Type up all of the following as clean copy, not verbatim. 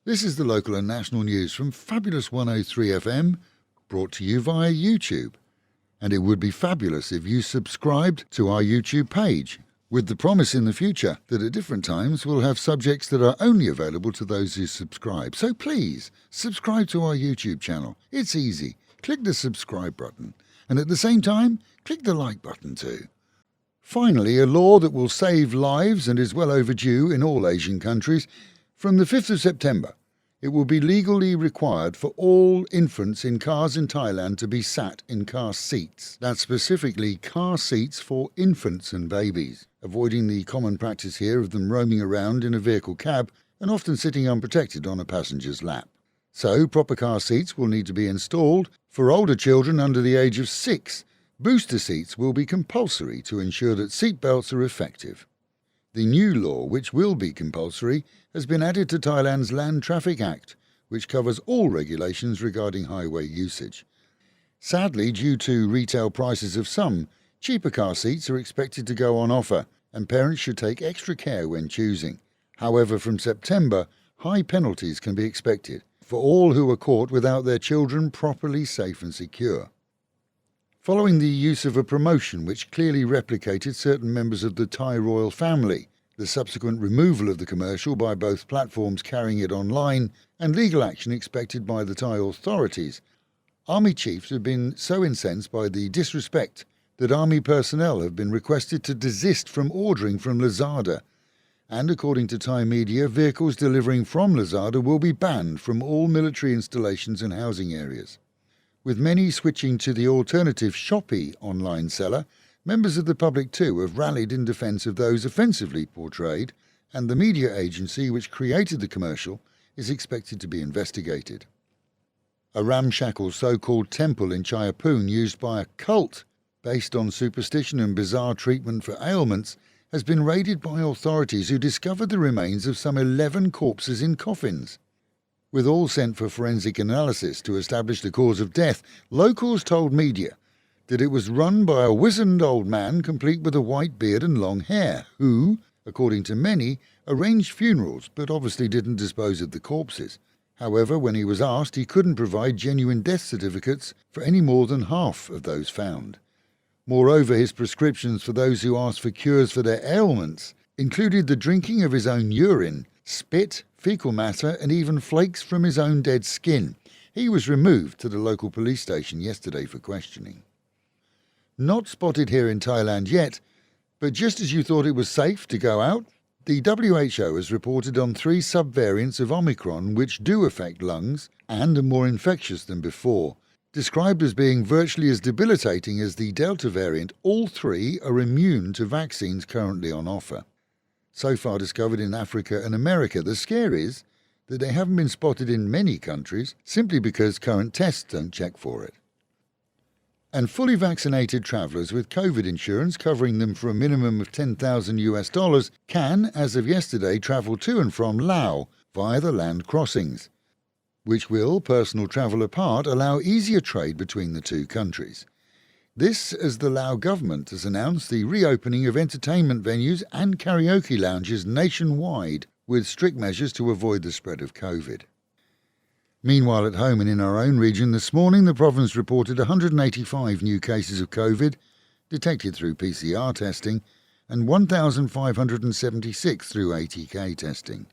This is the local and national news from Fabulous 103 FM, brought to you via YouTube. And it would be fabulous if you subscribed to our YouTube page, with the promise in the future that at different times we'll have subjects that are only available to those who subscribe. So please, subscribe to our YouTube channel. It's easy. Click the subscribe button, and at the same time, click the like button too. Finally, a law that will save lives and is well overdue in all Asian countries. From the 5th of September, it will be legally required for all infants in cars in Thailand to be sat in car seats. That's specifically car seats for infants and babies, avoiding the common practice here of them roaming around in a vehicle cab and often sitting unprotected on a passenger's lap. So, proper car seats will need to be installed. For older children under the age of 6, booster seats will be compulsory to ensure that seat belts are effective. The new law, which will be compulsory, has been added to Thailand's Land Traffic Act, which covers all regulations regarding highway usage. Sadly, due to retail prices of some, cheaper car seats are expected to go on offer, and parents should take extra care when choosing. However, from September, high penalties can be expected for all who are caught without their children properly safe and secure. Following the use of a promotion which clearly replicated certain members of the Thai royal family, the subsequent removal of the commercial by both platforms carrying it online, and legal action expected by the Thai authorities, army chiefs have been so incensed by the disrespect that army personnel have been requested to desist from ordering from Lazada, and according to Thai media, vehicles delivering from Lazada will be banned from all military installations and housing areas. With many switching to the alternative Shopee online seller, members of the public too have rallied in defence of those offensively portrayed, and the media agency which created the commercial is expected to be investigated. A ramshackle so-called temple in Chaiyapoon used by a cult based on superstition and bizarre treatment for ailments has been raided by authorities who discovered the remains of some 11 corpses in coffins. With all sent for forensic analysis to establish the cause of death, locals told media that it was run by a wizened old man complete with a white beard and long hair, who, according to many, arranged funerals but obviously didn't dispose of the corpses. However, when he was asked, he couldn't provide genuine death certificates for any more than half of those found. Moreover, his prescriptions for those who asked for cures for their ailments included the drinking of his own urine, spit, fecal matter and even flakes from his own dead skin. He was removed to the local police station yesterday for questioning. Not spotted here in Thailand yet, but just as you thought it was safe to go out, the WHO has reported on 3 subvariants of Omicron which do affect lungs and are more infectious than before. Described as being virtually as debilitating as the Delta variant, all 3 are immune to vaccines currently on offer. So far discovered in Africa and America, the scare is that they haven't been spotted in many countries simply because current tests don't check for it. And fully vaccinated travellers with COVID insurance covering them for a minimum of $10,000 can, as of yesterday, travel to and from Laos via the land crossings, which will, personal travel apart, allow easier trade between the two countries. This as the Laos government has announced the reopening of entertainment venues and karaoke lounges nationwide, with strict measures to avoid the spread of COVID. Meanwhile, at home and in our own region this morning, the province reported 185 new cases of COVID, detected through PCR testing, and 1,576 through ATK testing.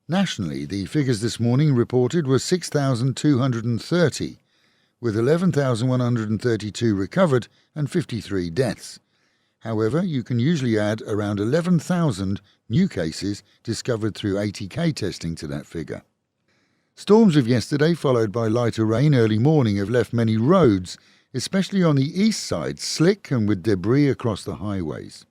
Nationally, the figures this morning reported were 6,230, with 11,132 recovered and 53 deaths. However, you can usually add around 11,000 new cases discovered through ATK testing to that figure. Storms of yesterday, followed by lighter rain early morning, have left many roads, especially on the east side, slick and with debris across the highways.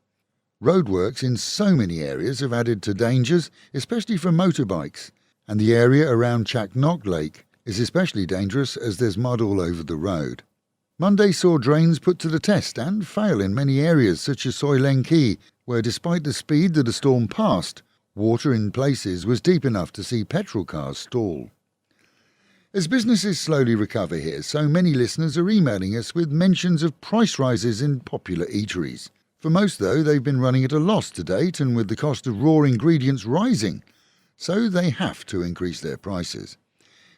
Roadworks in so many areas have added to dangers, especially for motorbikes, and the area around Chak Nok Lake is especially dangerous as there's mud all over the road. Monday saw drains put to the test and fail in many areas such as Soi Leng Ki, where despite the speed that the storm passed, water in places was deep enough to see petrol cars stall. As businesses slowly recover here, so many listeners are emailing us with mentions of price rises in popular eateries. For most, though, they've been running at a loss to date, and with the cost of raw ingredients rising, so they have to increase their prices.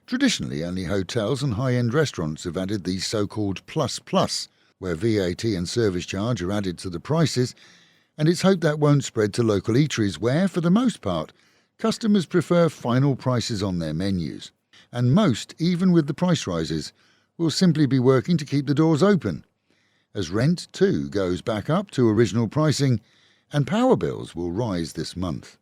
Traditionally, only hotels and high-end restaurants have added the so-called plus, where VAT and service charge are added to the prices, and it's hoped that won't spread to local eateries where, for the most part, customers prefer final prices on their menus. And most, even with the price rises, will simply be working to keep the doors open. As rent, too, goes back up to original pricing, and power bills will rise this month.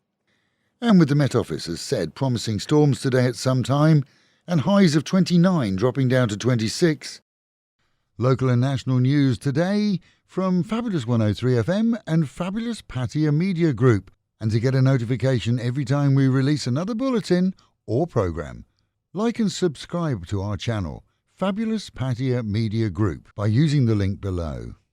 And with the Met Office, as said, promising storms today at some time, and highs of 29 dropping down to 26. Local and national news today from Fabulous 103 FM and Fabulous Pattaya Media Group. And to get a notification every time we release another bulletin or programme, like and subscribe to our channel, Fabulous Pattaya Media Group, by using the link below.